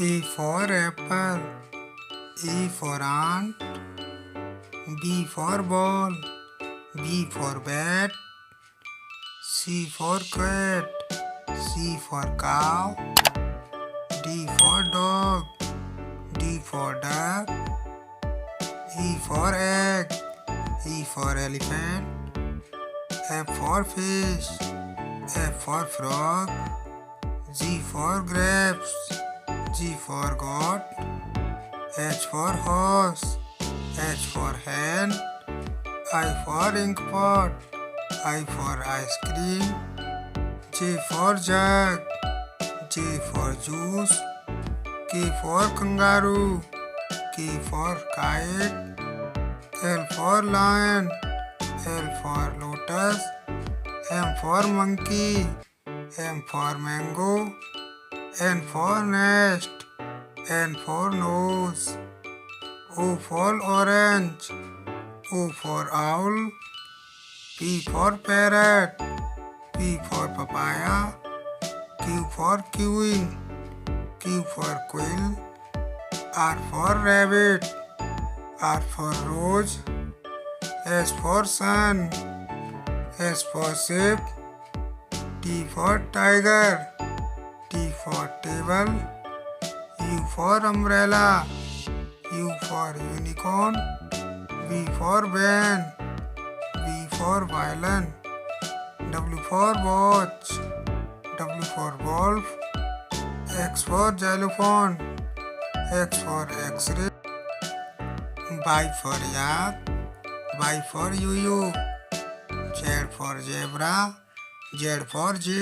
A for apple, A for ant, B for ball, B for bat, C for cat, C for cow, D for dog, D for duck, E for egg, E for elephant, F for fish, F for frog, G for grapes, G for goat, H for horse, H for hen, I for ink pot, I for ice cream, J for jug, J for juice, K for kangaroo, K for kite, L for lion, L for lotus, M for monkey, M for mango, N for nest, N for nose, O for orange, O for owl, P for parrot, P for papaya, Q for queen, Q for quill, R for rabbit, R for rose, S for sun, S for sheep, T for tiger, T for table, U for umbrella, U for unicorn, V for van, V for violin, W for watch, W for wolf, X for xylophone, X for x-ray, Y for yak, Y for yo-yo, Z for zebra, Z for zebra.